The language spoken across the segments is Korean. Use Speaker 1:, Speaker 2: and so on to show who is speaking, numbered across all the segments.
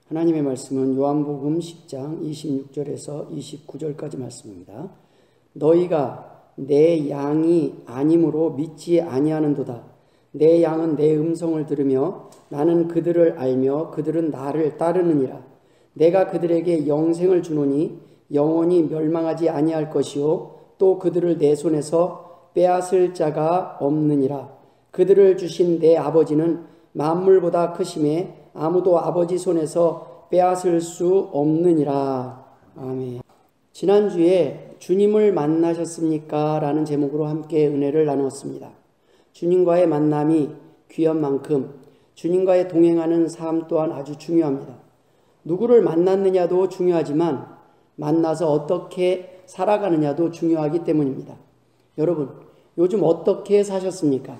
Speaker 1: 하나님의 말씀은 요한복음 10장 26절에서 29절까지 말씀입니다. 너희가 내 양이 아님으로 믿지 아니하는도다. 내 양은 내 음성을 들으며 나는 그들을 알며 그들은 나를 따르느니라. 내가 그들에게 영생을 주노니 영원히 멸망하지 아니할 것이요 또 그들을 내 손에서 빼앗을 자가 없느니라. 그들을 주신 내 아버지는 만물보다 크심에 아무도 아버지 손에서 빼앗을 수 없느니라. 아멘. 지난주에 주님을 만나셨습니까? 라는 제목으로 함께 은혜를 나누었습니다. 주님과의 만남이 귀한 만큼 주님과의 동행하는 삶 또한 아주 중요합니다. 누구를 만났느냐도 중요하지만 만나서 어떻게 살아가느냐도 중요하기 때문입니다. 여러분, 요즘 어떻게 사셨습니까?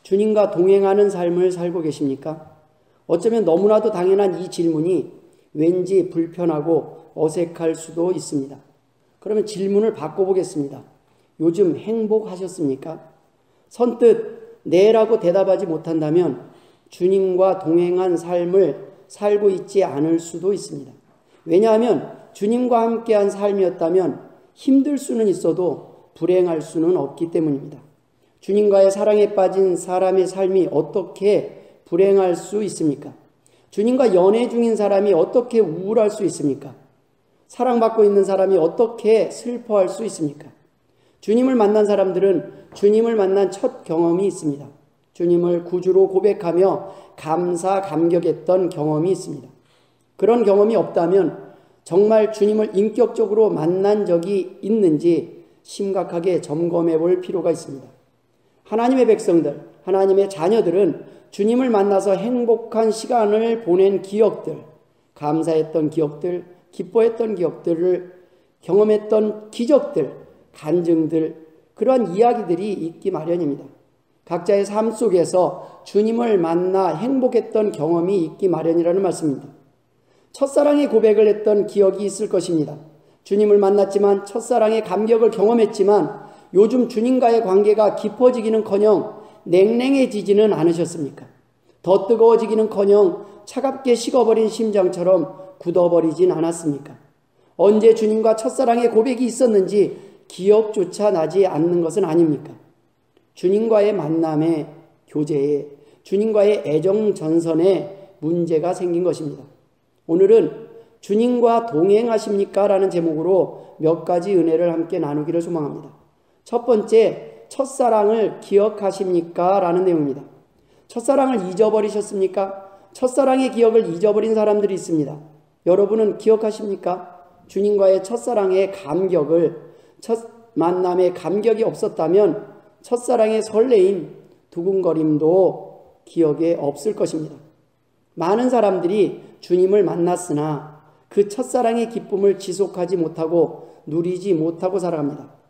Speaker 1: 주님과 동행하는 삶을 살고 계십니까? 어쩌면 너무나도 당연한 이 질문이 왠지 불편하고 어색할 수도 있습니다. 그러면 질문을 바꿔보겠습니다. 요즘 행복하셨습니까? 선뜻 네라고 대답하지 못한다면 주님과 동행한 삶을 살고 있지 않을 수도 있습니다. 왜냐하면 주님과 함께한 삶이었다면 힘들 수는 있어도 불행할 수는 없기 때문입니다. 주님과의 사랑에 빠진 사람의 삶이 어떻게 불행할 수 있습니까? 주님과 연애 중인 사람이 어떻게 우울할 수 있습니까? 사랑받고 있는 사람이 어떻게 슬퍼할 수 있습니까? 주님을 만난 사람들은 주님을 만난 첫 경험이 있습니다. 주님을 구주로 고백하며 감사, 감격했던 경험이 있습니다. 그런 경험이 없다면 정말 주님을 인격적으로 만난 적이 있는지 심각하게 점검해 볼 필요가 있습니다. 하나님의 백성들, 하나님의 자녀들은 주님을 만나서 행복한 시간을 보낸 기억들, 감사했던 기억들, 기뻐했던 기억들을 경험했던 기적들, 간증들, 그러한 이야기들이 있기 마련입니다. 각자의 삶 속에서 주님을 만나 행복했던 경험이 있기 마련이라는 말씀입니다. 첫사랑의 고백을 했던 기억이 있을 것입니다. 주님을 만났지만 첫사랑의 감격을 경험했지만 요즘 주님과의 관계가 깊어지기는커녕 냉랭해지지는 않으셨습니까? 더 뜨거워지기는커녕 차갑게 식어버린 심장처럼 굳어버리진 않았습니까? 언제 주님과 첫사랑의 고백이 있었는지 기억조차 나지 않는 것은 아닙니까? 주님과의 만남에, 교제에, 주님과의 애정 전선에 문제가 생긴 것입니다. 오늘은 주님과 동행하십니까? 라는 제목으로 몇 가지 은혜를 함께 나누기를 소망합니다. 첫 번째, 첫사랑을 기억하십니까? 라는 내용입니다. 첫사랑을 잊어버리셨습니까? 첫사랑의 기억을 잊어버린 사람들이 있습니다. 여러분은 기억하십니까? 주님과의 첫사랑의 감격을, 첫 만남의 감격이 없었다면 첫사랑의 설레임, 두근거림도 기억에 없을 것입니다. 많은 사람들이 주님을 만났으나 그 첫사랑의 기쁨을 지속하지 못하고 누리지 못하고 살아갑니다.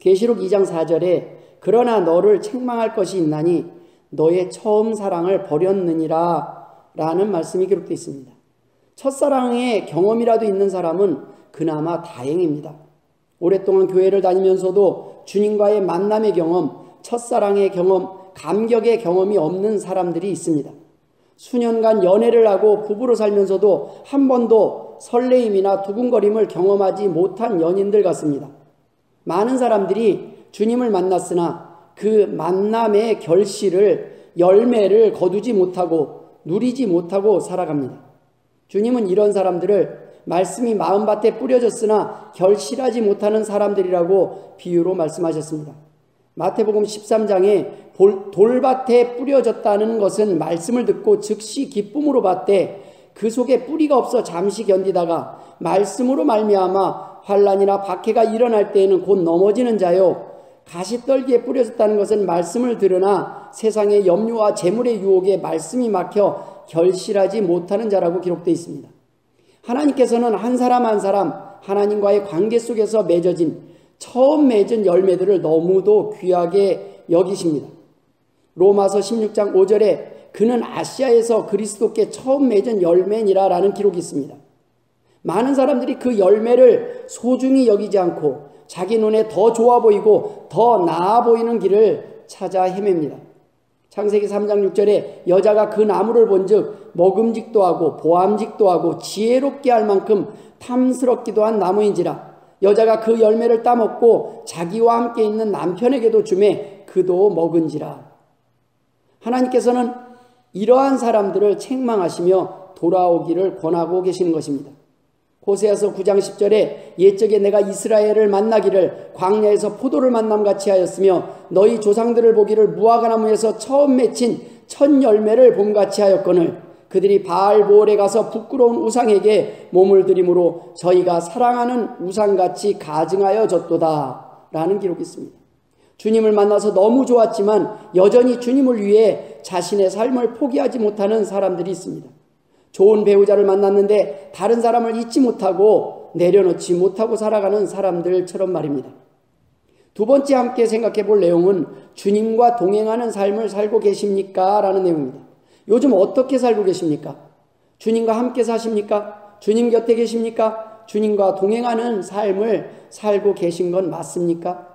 Speaker 1: 계시록 2장 4절에 그러나 너를 책망할 것이 있나니 너의 처음 사랑을 버렸느니라 라는 말씀이 기록되어 있습니다. 첫사랑의 경험이라도 있는 사람은 그나마 다행입니다. 오랫동안 교회를 다니면서도 주님과의 만남의 경험, 첫사랑의 경험, 감격의 경험이 없는 사람들이 있습니다. 수년간 연애를 하고 부부로 살면서도 한 번도 설레임이나 두근거림을 경험하지 못한 연인들 같습니다. 많은 사람들이 주님을 만났으나 그 만남의 결실을, 열매를 거두지 못하고 누리지 못하고 살아갑니다. 주님은 이런 사람들을 말씀이 마음밭에 뿌려졌으나 결실하지 못하는 사람들이라고 비유로 말씀하셨습니다. 마태복음 13장에 돌밭에 뿌려졌다는 것은 말씀을 듣고 즉시 기쁨으로 받되 그 속에 뿌리가 없어 잠시 견디다가 말씀으로 말미암아 환난이나 박해가 일어날 때에는 곧 넘어지는 자요, 가시떨기에 뿌려졌다는 것은 말씀을 들으나 세상의 염려와 재물의 유혹에 말씀이 막혀 결실하지 못하는 자라고 기록되어 있습니다. 하나님께서는 한 사람 한 사람 하나님과의 관계 속에서 맺어진 처음 맺은 열매들을 너무도 귀하게 여기십니다. 로마서 16장 5절에 그는 아시아에서 그리스도께 처음 맺은 열매니라 라는 기록이 있습니다. 많은 사람들이 그 열매를 소중히 여기지 않고 자기 눈에 더 좋아 보이고 더 나아 보이는 길을 찾아 헤맵니다. 창세기 3장 6절에 여자가 그 나무를 본즉 먹음직도 하고 보암직도 하고 지혜롭게 할 만큼 탐스럽기도 한 나무인지라. 여자가 그 열매를 따먹고 자기와 함께 있는 남편에게도 주매 그도 먹은지라. 하나님께서는 이러한 사람들을 책망하시며 돌아오기를 권하고 계시는 것입니다. 호세아서 9장 10절에 옛적에 내가 이스라엘을 만나기를 광야에서 포도를 만남같이 하였으며 너희 조상들을 보기를 무화과나무에서 처음 맺힌 첫 열매를 봄같이 하였거늘 그들이 바알보올에 가서 부끄러운 우상에게 몸을 들이므로 저희가 사랑하는 우상같이 가증하여 졌도다 라는 기록이 있습니다. 주님을 만나서 너무 좋았지만 여전히 주님을 위해 자신의 삶을 포기하지 못하는 사람들이 있습니다. 좋은 배우자를 만났는데 다른 사람을 잊지 못하고 내려놓지 못하고 살아가는 사람들처럼 말입니다. 두 번째 함께 생각해 볼 내용은 주님과 동행하는 삶을 살고 계십니까? 라는 내용입니다. 요즘 어떻게 살고 계십니까? 주님과 함께 사십니까? 주님 곁에 계십니까? 주님과 동행하는 삶을 살고 계신 건 맞습니까?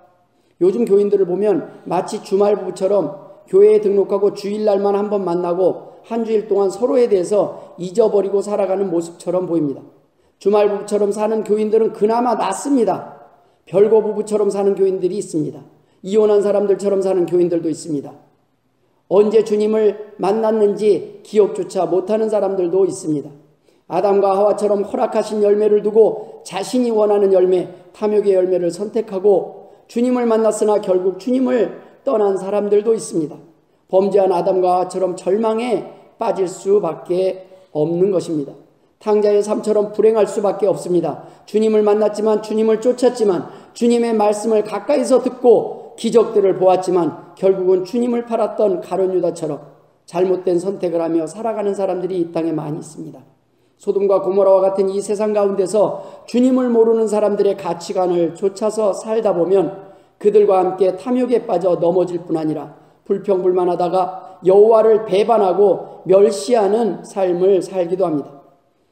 Speaker 1: 요즘 교인들을 보면 마치 주말부부처럼 교회에 등록하고 주일날만 한번 만나고 한 주일 동안 서로에 대해서 잊어버리고 살아가는 모습처럼 보입니다. 주말부부처럼 사는 교인들은 그나마 낫습니다. 별거부부처럼 사는 교인들이 있습니다. 이혼한 사람들처럼 사는 교인들도 있습니다. 언제 주님을 만났는지 기억조차 못하는 사람들도 있습니다. 아담과 하와처럼 허락하신 열매를 두고 자신이 원하는 열매, 탐욕의 열매를 선택하고 주님을 만났으나 결국 주님을 떠난 사람들도 있습니다. 범죄한 아담과 하와처럼 절망에 빠질 수밖에 없는 것입니다. 탕자의 삶처럼 불행할 수밖에 없습니다. 주님을 만났지만 주님을 쫓았지만 주님의 말씀을 가까이서 듣고 기적들을 보았지만 결국은 주님을 팔았던 가룟 유다처럼 잘못된 선택을 하며 살아가는 사람들이 이 땅에 많이 있습니다. 소돔과 고모라와 같은 이 세상 가운데서 주님을 모르는 사람들의 가치관을 쫓아서 살다 보면 그들과 함께 탐욕에 빠져 넘어질 뿐 아니라 불평불만하다가 여호와를 배반하고 멸시하는 삶을 살기도 합니다.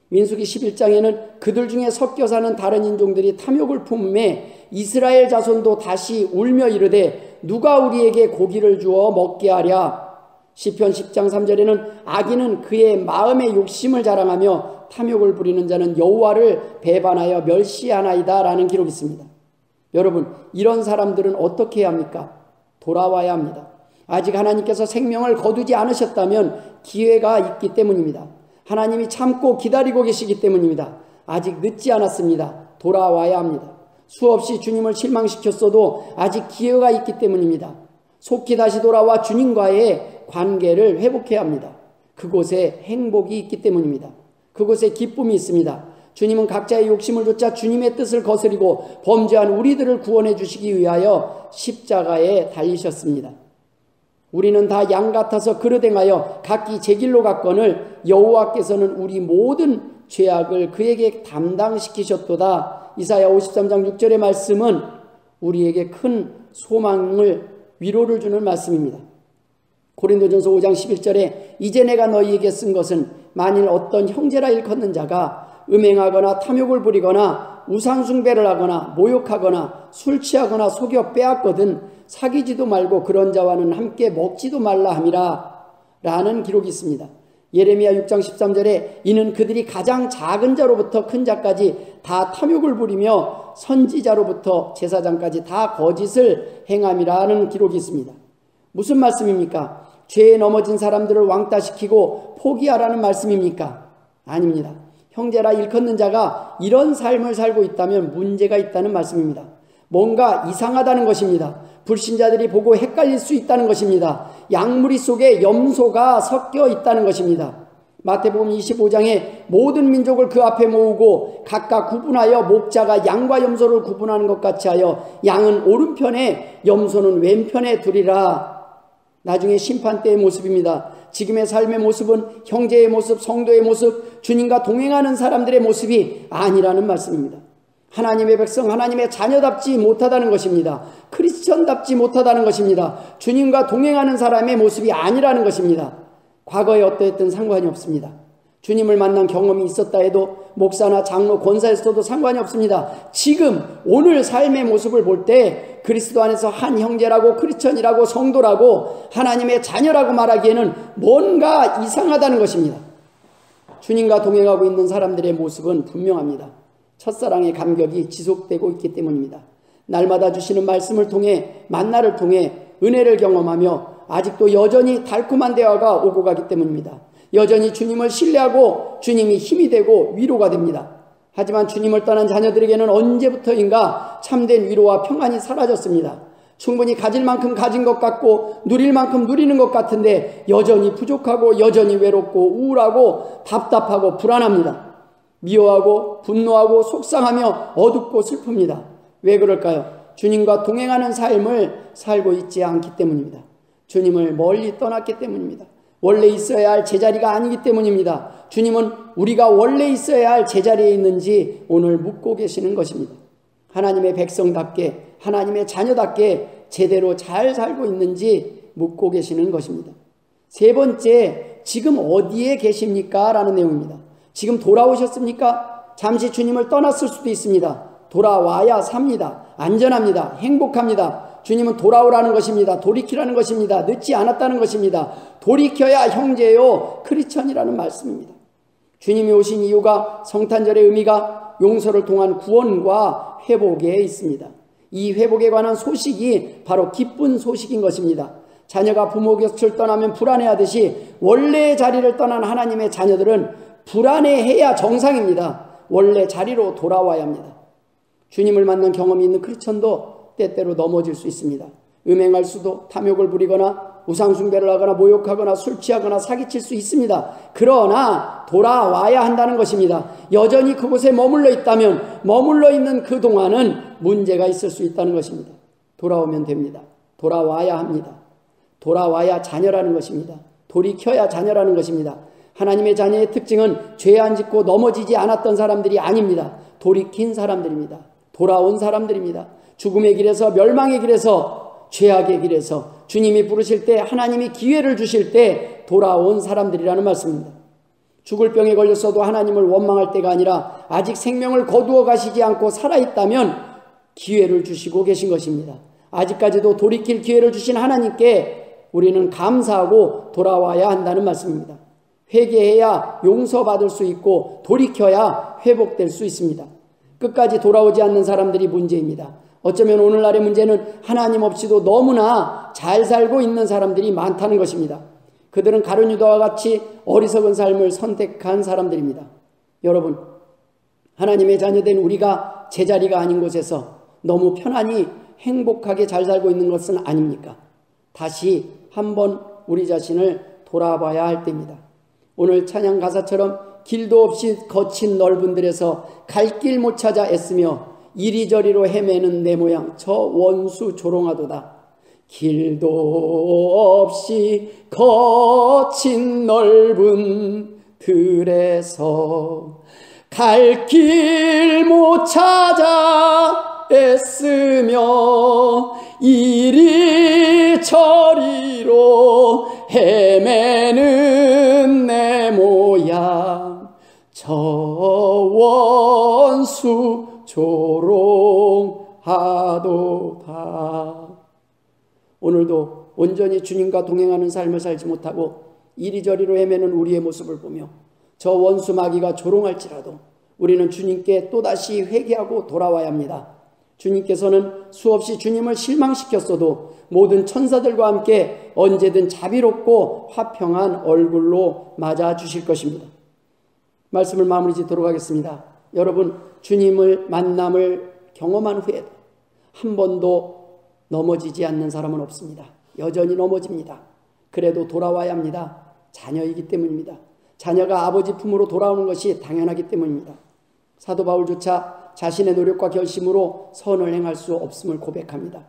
Speaker 1: 민수기 11장에는 그들 중에 섞여 사는 다른 인종들이 탐욕을 품음에 이스라엘 자손도 다시 울며 이르되 누가 우리에게 고기를 주어 먹게 하랴. 시편 10장 3절에는 악인은 그의 마음의 욕심을 자랑하며 탐욕을 부리는 자는 여호와를 배반하여 멸시하나이다 라는 기록이 있습니다. 여러분, 이런 사람들은 어떻게 해야 합니까? 돌아와야 합니다. 아직 하나님께서 생명을 거두지 않으셨다면 기회가 있기 때문입니다. 하나님이 참고 기다리고 계시기 때문입니다. 아직 늦지 않았습니다. 돌아와야 합니다. 수없이 주님을 실망시켰어도 아직 기회가 있기 때문입니다. 속히 다시 돌아와 주님과의 관계를 회복해야 합니다. 그곳에 행복이 있기 때문입니다. 그곳에 기쁨이 있습니다. 주님은 각자의 욕심을 좇아 주님의 뜻을 거스리고 범죄한 우리들을 구원해 주시기 위하여 십자가에 달리셨습니다. 우리는 다 양 같아서 그릇 행하여 각기 제 길로 갔거늘 여호와께서는 우리 모든 죄악을 그에게 담당시키셨도다. 이사야 53장 6절의 말씀은 우리에게 큰 소망을 위로를 주는 말씀입니다. 고린도전서 5장 11절에 이제 내가 너희에게 쓴 것은 만일 어떤 형제라 일컫는 자가 음행하거나 탐욕을 부리거나 우상숭배를 하거나 모욕하거나 술 취하거나 속여 빼앗거든 사귀지도 말고 그런 자와는 함께 먹지도 말라 함이라 라는 기록이 있습니다. 예레미야 6장 13절에 이는 그들이 가장 작은 자로부터 큰 자까지 다 탐욕을 부리며 선지자로부터 제사장까지 다 거짓을 행함이라는 기록이 있습니다. 무슨 말씀입니까? 죄에 넘어진 사람들을 왕따시키고 포기하라는 말씀입니까? 아닙니다. 형제라 일컫는 자가 이런 삶을 살고 있다면 문제가 있다는 말씀입니다. 뭔가 이상하다는 것입니다. 불신자들이 보고 헷갈릴 수 있다는 것입니다. 양무리 속에 염소가 섞여 있다는 것입니다. 마태복음 25장에 모든 민족을 그 앞에 모으고 각각 구분하여 목자가 양과 염소를 구분하는 것 같이 하여 양은 오른편에 염소는 왼편에 두리라. 나중에 심판 때의 모습입니다. 지금의 삶의 모습은 형제의 모습, 성도의 모습, 주님과 동행하는 사람들의 모습이 아니라는 말씀입니다. 하나님의 백성, 하나님의 자녀답지 못하다는 것입니다. 크리스천답지 못하다는 것입니다. 주님과 동행하는 사람의 모습이 아니라는 것입니다. 과거에 어떠했든 상관이 없습니다. 주님을 만난 경험이 있었다 해도 목사나 장로, 권사였어도 상관이 없습니다. 지금 오늘 삶의 모습을 볼 때 그리스도 안에서 한 형제라고, 크리스천이라고, 성도라고, 하나님의 자녀라고 말하기에는 뭔가 이상하다는 것입니다. 주님과 동행하고 있는 사람들의 모습은 분명합니다. 첫사랑의 감격이 지속되고 있기 때문입니다. 날마다 주시는 말씀을 통해, 만나를 통해 은혜를 경험하며 아직도 여전히 달콤한 대화가 오고 가기 때문입니다. 여전히 주님을 신뢰하고 주님이 힘이 되고 위로가 됩니다. 하지만 주님을 떠난 자녀들에게는 언제부터인가 참된 위로와 평안이 사라졌습니다. 충분히 가질 만큼 가진 것 같고 누릴 만큼 누리는 것 같은데 여전히 부족하고 여전히 외롭고 우울하고 답답하고 불안합니다. 미워하고 분노하고 속상하며 어둡고 슬픕니다. 왜 그럴까요? 주님과 동행하는 삶을 살고 있지 않기 때문입니다. 주님을 멀리 떠났기 때문입니다. 원래 있어야 할 제자리가 아니기 때문입니다. 주님은 우리가 원래 있어야 할 제자리에 있는지 오늘 묻고 계시는 것입니다. 하나님의 백성답게, 하나님의 자녀답게 제대로 잘 살고 있는지 묻고 계시는 것입니다. 세 번째, 지금 어디에 계십니까? 라는 내용입니다. 지금 돌아오셨습니까? 잠시 주님을 떠났을 수도 있습니다. 돌아와야 삽니다. 안전합니다. 행복합니다. 주님은 돌아오라는 것입니다. 돌이키라는 것입니다. 늦지 않았다는 것입니다. 돌이켜야 형제요 크리스천이라는 말씀입니다. 주님이 오신 이유가 성탄절의 의미가 용서를 통한 구원과 회복에 있습니다. 이 회복에 관한 소식이 바로 기쁜 소식인 것입니다. 자녀가 부모 곁을 떠나면 불안해하듯이 원래의 자리를 떠난 하나님의 자녀들은 불안해해야 정상입니다. 원래 자리로 돌아와야 합니다. 주님을 만난 경험이 있는 크리스천도 때때로 넘어질 수 있습니다. 음행할 수도, 탐욕을 부리거나 우상숭배를 하거나 모욕하거나 술 취하거나 사기칠 수 있습니다. 그러나 돌아와야 한다는 것입니다. 여전히 그곳에 머물러 있다면 머물러 있는 그동안은 문제가 있을 수 있다는 것입니다. 돌아오면 됩니다. 돌아와야 합니다. 돌아와야 자녀라는 것입니다. 돌이켜야 자녀라는 것입니다. 하나님의 자녀의 특징은 죄 안 짓고 넘어지지 않았던 사람들이 아닙니다. 돌이킨 사람들입니다. 돌아온 사람들입니다. 죽음의 길에서, 멸망의 길에서, 죄악의 길에서 주님이 부르실 때, 하나님이 기회를 주실 때 돌아온 사람들이라는 말씀입니다. 죽을 병에 걸렸어도 하나님을 원망할 때가 아니라 아직 생명을 거두어 가시지 않고 살아있다면 기회를 주시고 계신 것입니다. 아직까지도 돌이킬 기회를 주신 하나님께 우리는 감사하고 돌아와야 한다는 말씀입니다. 회개해야 용서받을 수 있고 돌이켜야 회복될 수 있습니다. 끝까지 돌아오지 않는 사람들이 문제입니다. 어쩌면 오늘날의 문제는 하나님 없이도 너무나 잘 살고 있는 사람들이 많다는 것입니다. 그들은 가룟 유다와 같이 어리석은 삶을 선택한 사람들입니다. 여러분, 하나님의 자녀된 우리가 제자리가 아닌 곳에서 너무 편안히 행복하게 잘 살고 있는 것은 아닙니까? 다시 한번 우리 자신을 돌아봐야 할 때입니다. 오늘 찬양 가사처럼 길도 없이 거친 넓은 들에서 갈 길 못 찾아 애쓰며 이리저리로 헤매는 내 모양 저 원수 조롱하도다. 길도 없이 거친 넓은 들에서 갈 길 못 찾아 애쓰며 이리저리로 헤매는 내 모양 저 원수 조롱하도다. 오늘도 온전히 주님과 동행하는 삶을 살지 못하고 이리저리로 헤매는 우리의 모습을 보며 저 원수 마귀가 조롱할지라도 우리는 주님께 또다시 회개하고 돌아와야 합니다. 주님께서는 수없이 주님을 실망시켰어도 모든 천사들과 함께 언제든 자비롭고 화평한 얼굴로 맞아주실 것입니다. 말씀을 마무리 짓도록 하겠습니다. 여러분, 주님을 만남을 경험한 후에도 한 번도 넘어지지 않는 사람은 없습니다. 여전히 넘어집니다. 그래도 돌아와야 합니다. 자녀이기 때문입니다. 자녀가 아버지 품으로 돌아오는 것이 당연하기 때문입니다. 사도 바울조차 자신의 노력과 결심으로 선을 행할 수 없음을 고백합니다.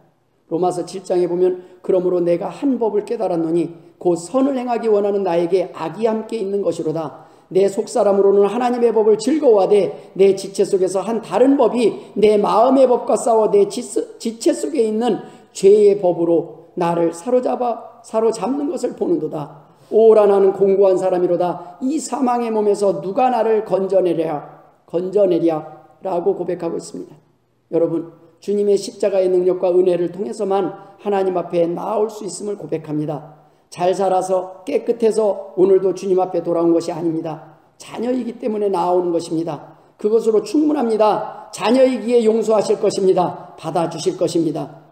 Speaker 1: 로마서 7장에 보면 그러므로 내가 한 법을 깨달았노니 곧 선을 행하기 원하는 나에게 악이 함께 있는 것이로다. 내 속사람으로는 하나님의 법을 즐거워하되 내 지체 속에서 한 다른 법이 내 마음의 법과 싸워 내 지체 속에 있는 죄의 법으로 나를 사로잡는 것을 보는도다. 오라 나는 공고한 사람이로다. 이 사망의 몸에서 누가 나를 건져내랴 라고 고백하고 있습니다. 여러분, 주님의 십자가의 능력과 은혜를 통해서만 하나님 앞에 나올 수 있음을 고백합니다. 잘 살아서 깨끗해서 오늘도 주님 앞에 돌아온 것이 아닙니다. 자녀이기 때문에 나오는 것입니다. 그것으로 충분합니다. 자녀이기에 용서하실 것입니다. 받아주실 것입니다.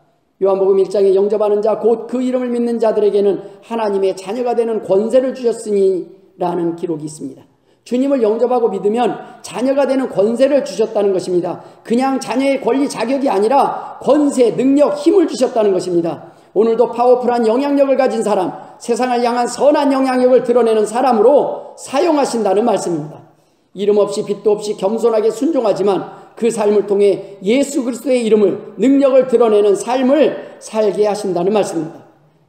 Speaker 1: 요한복음 1장에 영접하는 자 곧 그 이름을 믿는 자들에게는 하나님의 자녀가 되는 권세를 주셨으니 라는 기록이 있습니다. 주님을 영접하고 믿으면 자녀가 되는 권세를 주셨다는 것입니다. 그냥 자녀의 권리 자격이 아니라 권세, 능력, 힘을 주셨다는 것입니다. 오늘도 파워풀한 영향력을 가진 사람, 세상을 향한 선한 영향력을 드러내는 사람으로 사용하신다는 말씀입니다. 이름 없이 빚도 없이 겸손하게 순종하지만 그 삶을 통해 예수 그리스도의 이름을, 능력을 드러내는 삶을 살게 하신다는 말씀입니다.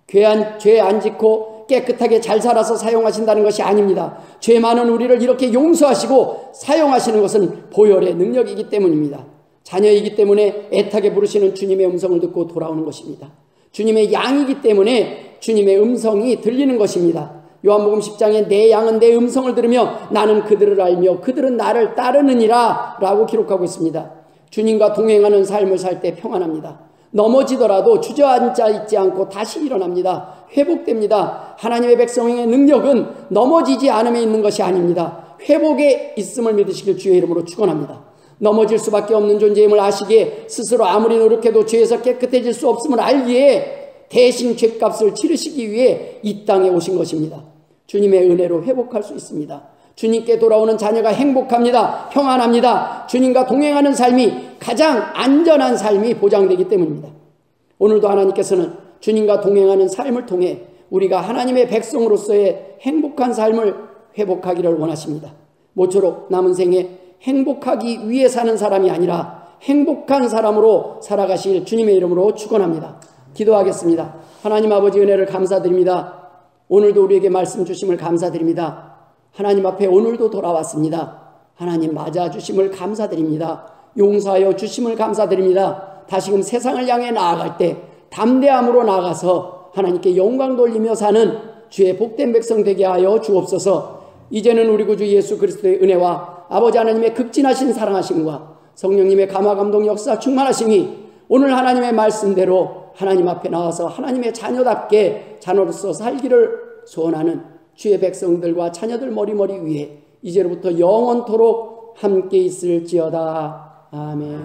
Speaker 1: 죄 안 짓고 깨끗하게 잘 살아서 사용하신다는 것이 아닙니다. 죄 많은 우리를 이렇게 용서하시고 사용하시는 것은 보혈의 능력이기 때문입니다. 자녀이기 때문에 애타게 부르시는 주님의 음성을 듣고 돌아오는 것입니다. 주님의 양이기 때문에 주님의 음성이 들리는 것입니다. 요한복음 10장에 내 양은 내 음성을 들으며 나는 그들을 알며 그들은 나를 따르느니라 라고 기록하고 있습니다. 주님과 동행하는 삶을 살 때 평안합니다. 넘어지더라도 주저앉아 있지 않고 다시 일어납니다. 회복됩니다. 하나님의 백성의 능력은 넘어지지 않음에 있는 것이 아닙니다. 회복에 있음을 믿으시길 주의 이름으로 축원합니다. 넘어질 수밖에 없는 존재임을 아시기에 스스로 아무리 노력해도 죄에서 깨끗해질 수 없음을 알기에 대신 죄값을 치르시기 위해 이 땅에 오신 것입니다. 주님의 은혜로 회복할 수 있습니다. 주님께 돌아오는 자녀가 행복합니다. 평안합니다. 주님과 동행하는 삶이 가장 안전한 삶이 보장되기 때문입니다. 오늘도 하나님께서는 주님과 동행하는 삶을 통해 우리가 하나님의 백성으로서의 행복한 삶을 회복하기를 원하십니다. 모쪼록 남은 생에 행복하기 위해 사는 사람이 아니라 행복한 사람으로 살아가실 주님의 이름으로 축원합니다. 기도하겠습니다. 하나님 아버지 은혜를 감사드립니다. 오늘도 우리에게 말씀 주심을 감사드립니다. 하나님 앞에 오늘도 돌아왔습니다. 하나님 맞아주심을 감사드립니다. 용서하여 주심을 감사드립니다. 다시금 세상을 향해 나아갈 때 담대함으로 나아가서 하나님께 영광 돌리며 사는 주의 복된 백성 되게 하여 주옵소서. 이제는 우리 구주 예수 그리스도의 은혜와 아버지 하나님의 극진하신 사랑하심과 성령님의 감화 감동 역사 충만하심이 오늘 하나님의 말씀대로 하나님 앞에 나와서 하나님의 자녀답게 자녀로서 살기를 소원하는 주의 백성들과 자녀들 머리머리 위에 이제로부터 영원토록 함께 있을지어다. 아멘.